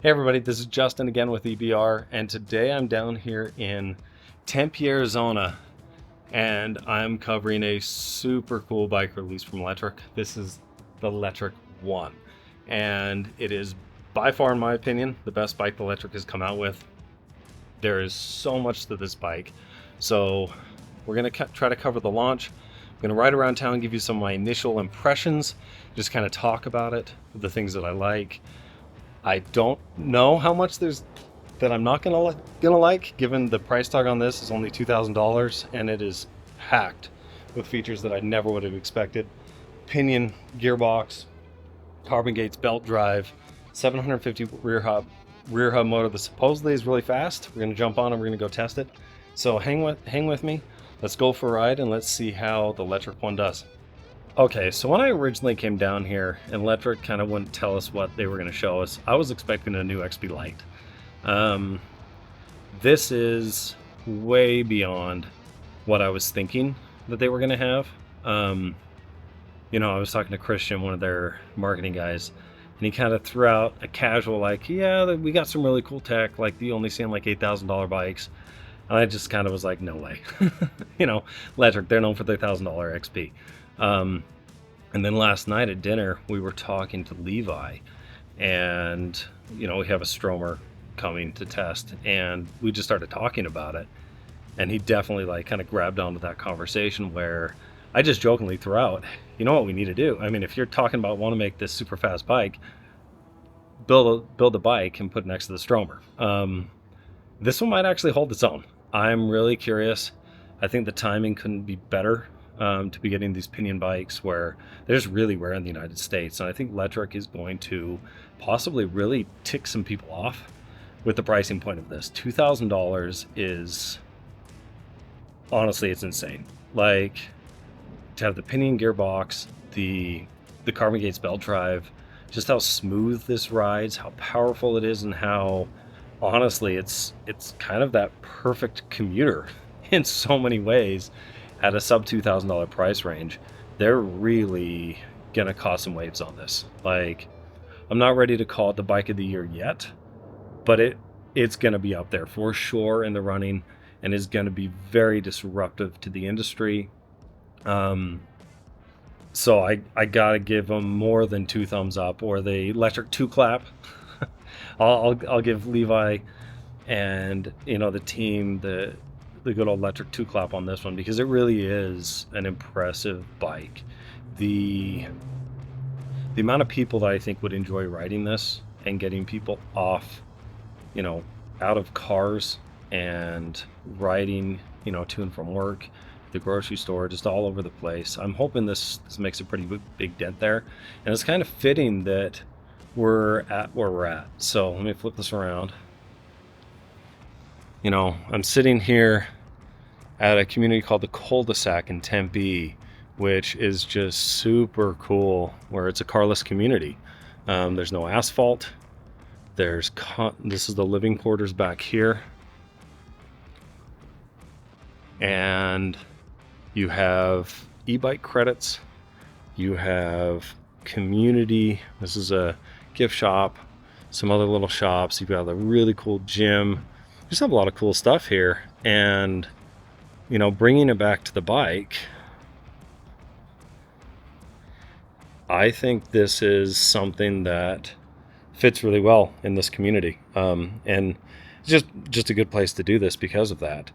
Hey everybody, this is Justin again with EBR, and today I'm down here in Tempe, Arizona, and I'm covering a super cool bike release from Lectric. This is the Lectric One, and it is by far, in my opinion, the best bike the Lectric has come out with. There is so much to this bike, so we're going to try to cover the launch. I'm going to ride around town, give you some of my initial impressions, just kind of talk about it, the things that I like. I don't know how much there's that I'm not gonna like, given the price tag on this is only $2,000 and it is packed with features that I never would have expected. Pinion, gearbox, carbon gates, belt drive, 750 rear hub motor that supposedly is really fast. We're gonna jump on and we're gonna go test it. So hang with me. Let's go for a ride and let's see how the Lectric One does. Okay, so when I originally came down here and Lectric kind of wouldn't tell us what they were going to show us, I was expecting a new XP Lite. This is way beyond what I was thinking that they were going to have. I was talking to Christian, one of their marketing guys, and he kind of threw out a casual like, yeah, we got some really cool tech, like you only see on like $8,000 bikes. And I just kind of was like, no way. Lectric, they're known for their $1,000 XP. And then last night at dinner, we were talking to Levi, and we have a Stromer coming to test, and we just started talking about it. And he definitely kind of grabbed onto that conversation where I just jokingly threw out, you know what we need to do? I mean, if you're talking about want to make this super fast bike, build a bike and put it next to the Stromer. This one might actually hold its own. I'm really curious. I think the timing couldn't be better. To be getting these Pinion bikes where they're just really rare in the United States. And I think Lectric is going to possibly really tick some people off with the pricing point of this. $2,000 is, honestly, it's insane. Like, to have the Pinion gearbox, the carbon gates belt drive, just how smooth this rides, how powerful it is, and how, honestly, it's kind of that perfect commuter in so many ways. At a sub $2,000 price range, they're really gonna cause some waves on this. Like, I'm not ready to call it the bike of the year yet, but it's gonna be up there for sure in the running, and is gonna be very disruptive to the industry. So I gotta give them more than 2 thumbs up, or the Lectric 2 clap. I'll give Levi and the team the good old Lectric 2 clap on this one, because it really is an impressive bike. The amount of people that I think would enjoy riding this and getting people off, out of cars and riding, to and from work, the grocery store, just all over the place. I'm hoping this makes a pretty big dent there. And it's kind of fitting that we're at where we're at. So let me flip this around. I'm sitting here at a community called the Culdesac in Tempe, which is just super cool, where it's a carless community. There's no asphalt. This is the living quarters back here. And you have e-bike credits. You have community. This is a gift shop, some other little shops. You've got a really cool gym. Just have a lot of cool stuff here. And bringing it back to the bike, I think this is something that fits really well in this community. And just a good place to do this because of that.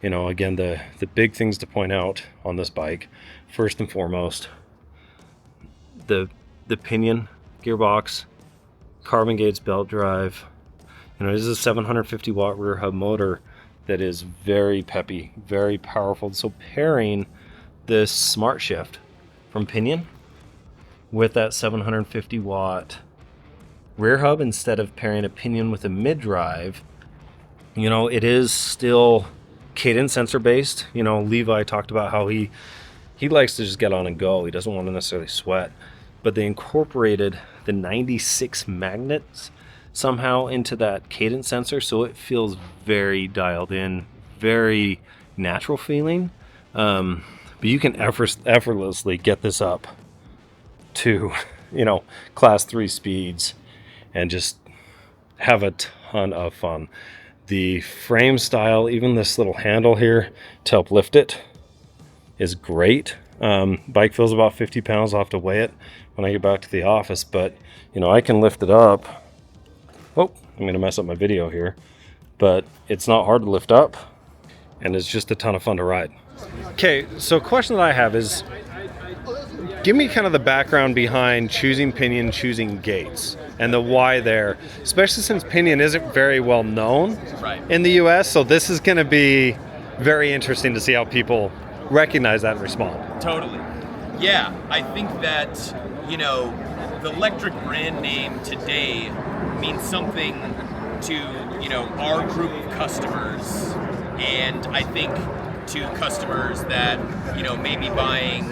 Again, the big things to point out on this bike, first and foremost, the Pinion gearbox, carbon gates belt drive. This is a 750 watt rear hub motor that is very peppy, very powerful. So pairing this smart shift from Pinion with that 750 watt rear hub, instead of pairing a Pinion with a mid drive, it is still cadence sensor based. Levi talked about how he likes to just get on and go. He doesn't want to necessarily sweat, but they incorporated the 96 magnets somehow into that cadence sensor, so it feels very dialed in, very natural feeling. But you can effortlessly get this up to class 3 speeds and just have a ton of fun. The frame style, even this little handle here to help lift it, is great. Bike feels about 50 pounds. I'll have to weigh it when I get back to the office, but you know, I can lift it up. Oh, I'm gonna mess up my video here, but it's not hard to lift up, and it's just a ton of fun to ride. Okay, so a question that I have is, give me kind of the background behind choosing Pinion, choosing Gates, and the why there, especially since Pinion isn't very well known in the US, so this is gonna be very interesting to see how people recognize that and respond. Totally. Yeah, I think that, you know, the Lectric brand name today means something to, you know, our group of customers, and I think to customers that, you know, may be buying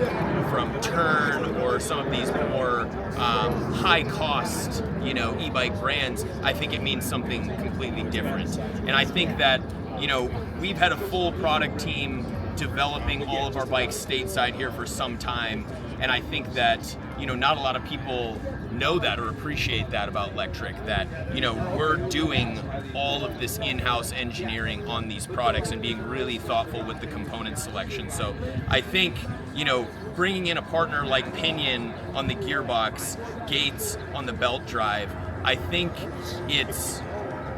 from Turn or some of these more high cost, you know, e-bike brands. I think it means something completely different. And I think that, you know, we've had a full product team developing all of our bikes stateside here for some time, and I think that, you know, not a lot of people know that or appreciate that about Lectric, that, you know, we're doing all of this in-house engineering on these products and being really thoughtful with the component selection. So I think, you know, bringing in a partner like Pinion on the gearbox, Gates on the belt drive, I think it's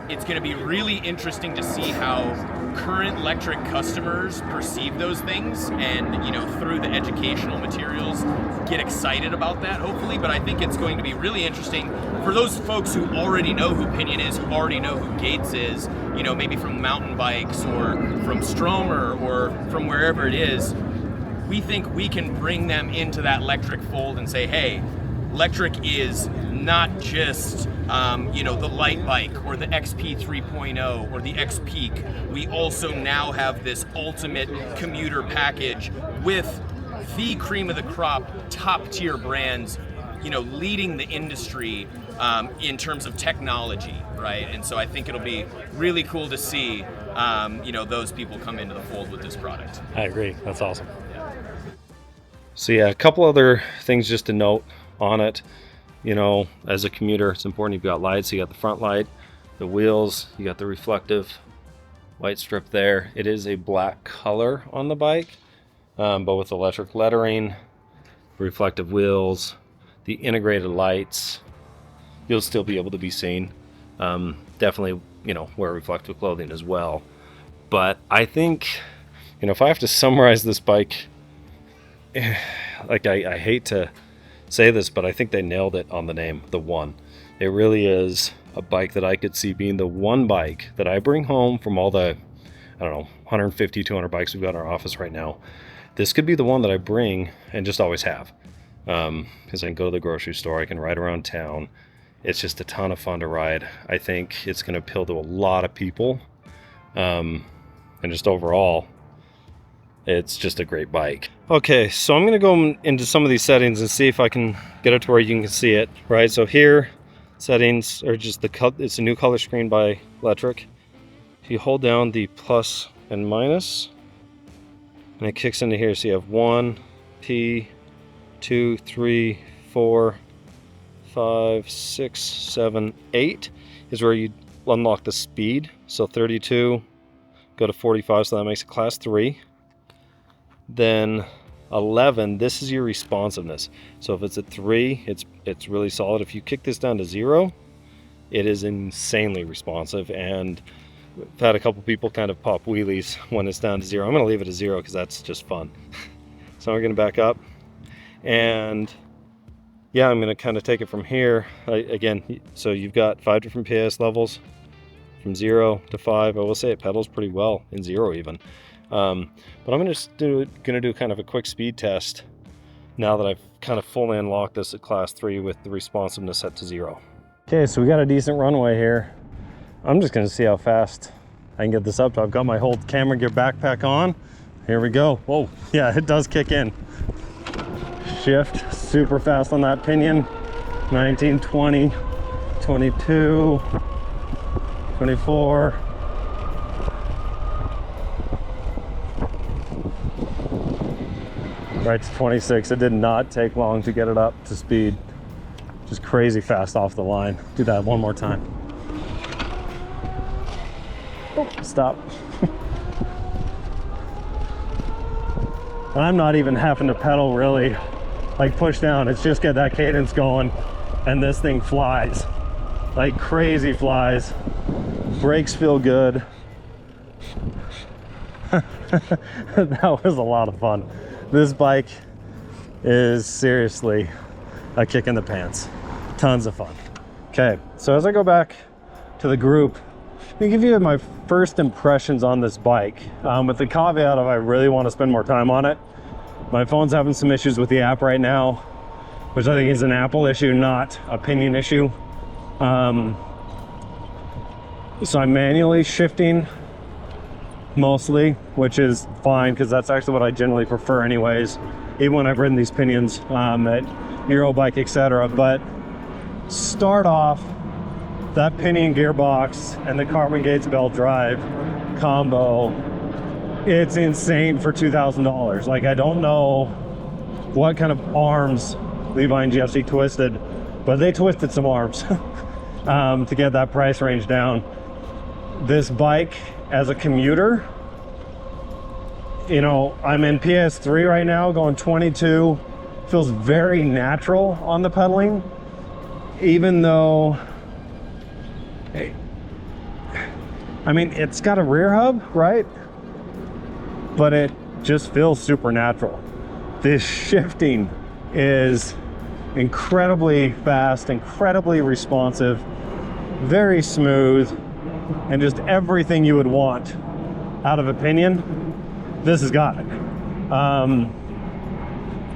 going to be really interesting to see how current Lectric customers perceive those things, and, you know, through the educational materials get excited about that, hopefully. But I think it's going to be really interesting for those folks who already know who Pinion is, who already know who Gates is, you know, maybe from mountain bikes or from Stromer or from wherever it is. We think we can bring them into that Lectric fold and say, hey, Lectric is not just you know, the light bike or the XP 3.0 or the X Peak. We also now have this ultimate commuter package with the cream of the crop, top tier brands, you know, leading the industry in terms of technology, right? And so I think it'll be really cool to see you know, those people come into the fold with this product. I agree. That's awesome. Yeah. So yeah, a couple other things just to note on it. You know, as a commuter, it's important you've got lights. You got the front light, the wheels, you got the reflective white strip there. It is a black color on the bike, but with electric lettering, reflective wheels, the integrated lights, you'll still be able to be seen. Definitely, you know, wear reflective clothing as well. But I think, you know, if I have to summarize this bike, like I hate to say this, but I think they nailed it on the name, the One. It really is a bike that I could see being the one bike that I bring home from all the, I don't know, 150, 200 bikes we've got in our office right now. This could be the one that I bring and just always have. Because I can go to the grocery store, I can ride around town. It's just a ton of fun to ride. I think it's going to appeal to a lot of people. And just overall, it's just a great bike. Okay, so I'm going to go into some of these settings and see if I can get it to where you can see it, right? So here, settings are just it's a new color screen by Lectric. If you hold down the plus and minus, and it kicks into here, so you have 1, P, 2, 3, 4, 5, 6, 7, 8 is where you unlock the speed. So 32, go to 45, so that makes it class 3. Then 11, this is your responsiveness. So if it's a 3, it's really solid. If you kick this down to 0, it is insanely responsive, and I've had a couple people kind of pop wheelies when it's down to 0. I'm going to leave it at 0 because that's just fun. So we're going to back up, and yeah, I'm going to kind of take it from here. Again, so you've got 5 different PS levels from 0 to 5. I will say it pedals pretty well in 0 even. But I'm going to do kind of a quick speed test now that I've kind of fully unlocked this at class 3 with the responsiveness set to 0. Okay, so we got a decent runway here. I'm just going to see how fast I can get this up to. I've got my whole camera gear backpack on. Here we go. Whoa, yeah, it does kick in. Shift super fast on that Pinion. 19, 20, 22, 24. Right to 26. It did not take long to get it up to speed. Just crazy fast off the line. Do that one more time. Oh, stop. I'm not even having to pedal really, like push down. It's just get that cadence going, and this thing flies. Like crazy flies. Brakes feel good. That was a lot of fun. This bike is seriously a kick in the pants. Tons of fun. Okay, so as I go back to the group, let me give you my first impressions on this bike, with the caveat of I really want to spend more time on it. My phone's having some issues with the app right now, which I think is an Apple issue, not a Pinion issue. So I'm manually shifting mostly, which is fine because that's actually what I generally prefer anyways, even when I've ridden these Pinions at Eurobike, etc. But start off, that Pinion gearbox and the carbon gates belt drive combo, it's insane for $2,000. Like, I don't know what kind of arms Levi and GFC twisted, but they twisted some arms to get that price range down. This bike as a commuter, you know, I'm in PS3 right now going 22, feels very natural on the pedaling, even though, I mean, it's got a rear hub, right? But it just feels super natural. This shifting is incredibly fast, incredibly responsive, very smooth, and just everything you would want out of a Pinion, this has got it.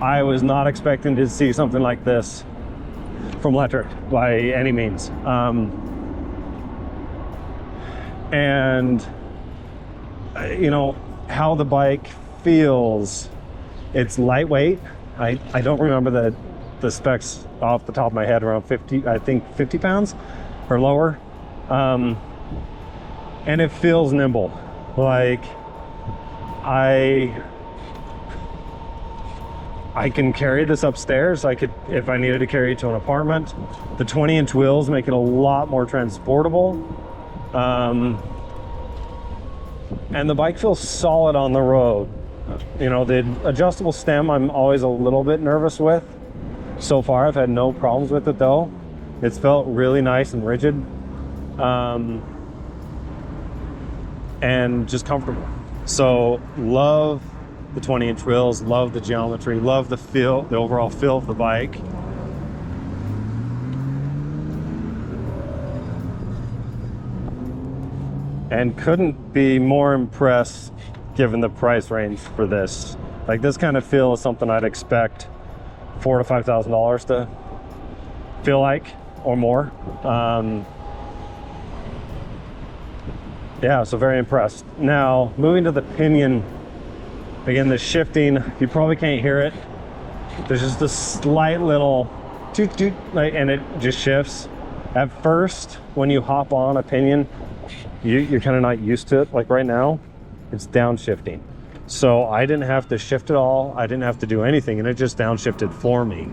I was not expecting to see something like this from Lectric by any means. And you know how the bike feels, it's lightweight. I don't remember the specs off the top of my head, around 50, I think 50 pounds or lower. And it feels nimble. Like I can carry this upstairs. I could, if I needed to carry it to an apartment. The 20-inch wheels make it a lot more transportable. And the bike feels solid on the road. You know, the adjustable stem I'm always a little bit nervous with. So far I've had no problems with it though. It's felt really nice and rigid, and just comfortable. So love the 20-inch wheels, love the geometry, love the feel, the overall feel of the bike. And couldn't be more impressed given the price range for this. Like, this kind of feel is something I'd expect $4,000 to $5,000 to feel like, or more. Yeah, so very impressed. Now, moving to the Pinion, again, the shifting, you probably can't hear it. There's just a slight little toot toot, like, and it just shifts. At first, when you hop on a Pinion, you're kind of not used to it. Like right now, it's downshifting. So I didn't have to shift at all. I didn't have to do anything, and it just downshifted for me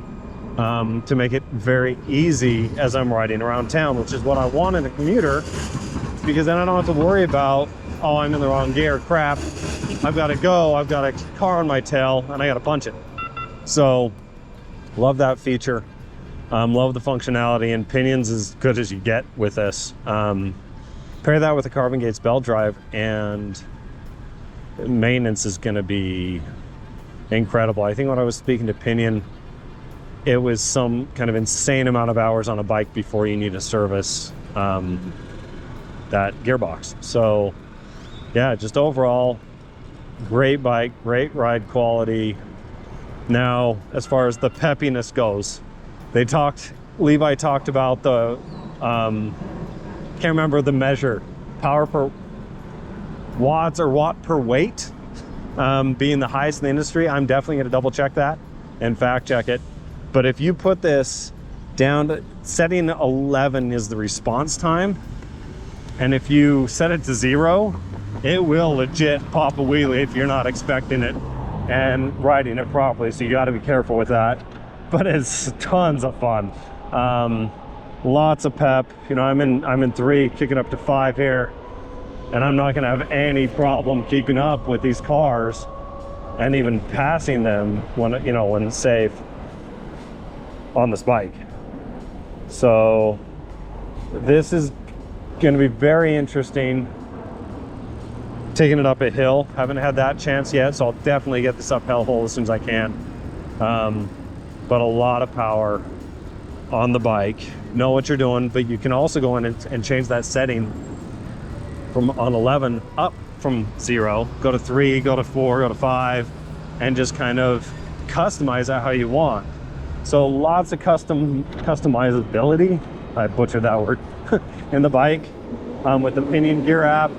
to make it very easy as I'm riding around town, which is what I want in a commuter, because then I don't have to worry about, oh, I'm in the wrong gear, crap, I've got to go, I've got a car on my tail, and I got to punch it. So love that feature. Love the functionality, and Pinion's as good as you get with this. Pair that with the carbon gates belt drive, and maintenance is going to be incredible. I think when I was speaking to Pinion, it was some kind of insane amount of hours on a bike before you need to service that gearbox. So yeah, just overall great bike, great ride quality. Now, as far as the peppiness goes, Levi talked about the can't remember the measure, power per watts or watt per weight being the highest in the industry. I'm definitely going to double check that and fact check it. But if you put this down to setting 11 is the response time, and if you set it to 0, it will legit pop a wheelie if you're not expecting it and riding it properly. So you got to be careful with that. But it's tons of fun. Lots of pep. You know, I'm in 3, kicking up to 5 here. and I'm not gonna have any problem keeping up with these cars and even passing them when, you know, when it's safe on this bike. So this is gonna be very interesting, taking it up a hill. Haven't had that chance yet, so I'll definitely get this uphill hole as soon as I can. But a lot of power on the bike. Know what you're doing, but you can also go in and change that setting from on 11 up from 0, go to 3, go to 4, go to 5, and just kind of customize that how you want. So lots of customizability, I butchered that word, in the bike, with the Pinion gear app,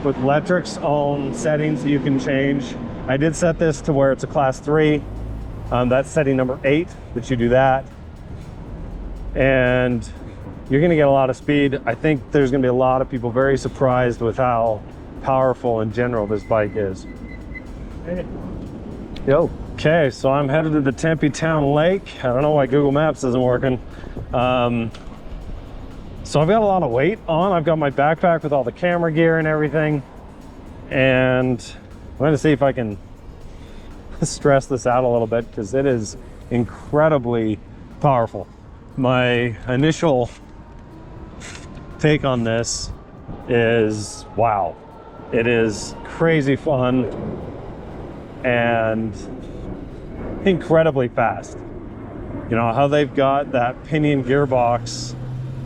with Lectric's own settings you can change. I did set this to where it's a class 3. That's setting number 8 that you do that. And you're gonna get a lot of speed. I think there's gonna be a lot of people very surprised with how powerful in general this bike is. Yo. Okay, so I'm headed to the Tempe Town Lake. I don't know why Google Maps isn't working. So I've got a lot of weight on. I've got my backpack with all the camera gear and everything. And I'm gonna see if I can stress this out a little bit, because it is incredibly powerful. My initial take on this is, wow, it is crazy fun and incredibly fast. You know how they've got that Pinion gearbox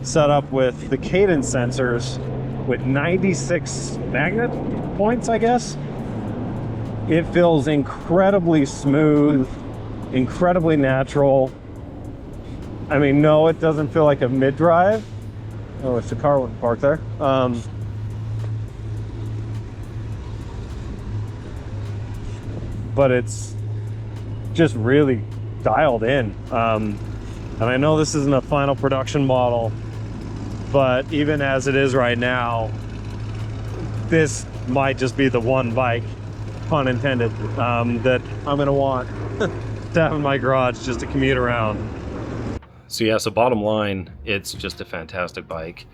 set up with the cadence sensors with 96 magnet points, I guess. It feels incredibly smooth, incredibly natural. I mean, no, it doesn't feel like a mid-drive. Oh, it's a car parked there. But it's just really dialed in. And I know this isn't a final production model, but even as it is right now, this might just be the one bike, pun intended, that I'm gonna want to have in my garage just to commute around. So yeah, so bottom line, it's just a fantastic bike.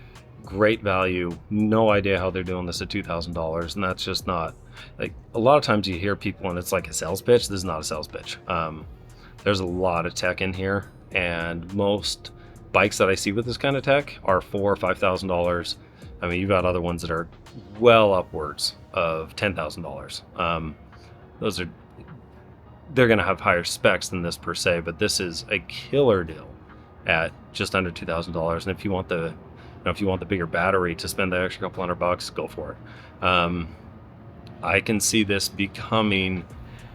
Great value. No idea how they're doing this at $2,000, and that's just not, like, a lot of times you hear people and it's like a sales pitch. This is not a sales pitch. There's a lot of tech in here, and most bikes that I see with this kind of tech are $4,000 or $5,000. I mean, you've got other ones that are well upwards of $10,000. They're gonna have higher specs than this per se, but this is a killer deal at just under $2,000. And if you want the, if you want the bigger battery to spend the extra couple $100, go for it. I can see this becoming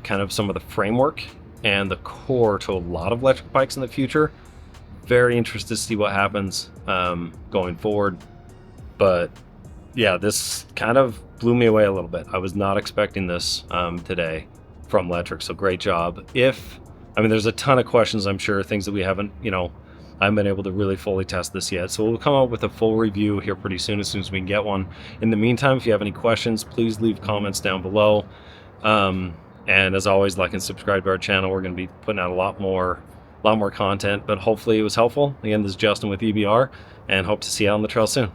kind of some of the framework and the core to a lot of electric bikes in the future. Very interested to see what happens going forward. But yeah, this kind of blew me away a little bit. I was not expecting this today from Lectric, so great job. I mean, there's a ton of questions, I'm sure, things that we haven't, I haven't been able to really fully test this yet. So we'll come out with a full review here pretty soon, as we can get one. In the meantime, if you have any questions, please leave comments down below. And as always, like and subscribe to our channel. We're going to be putting out a lot more content, but hopefully it was helpful. Again, this is Justin with EBR, and hope to see you out on the trail soon.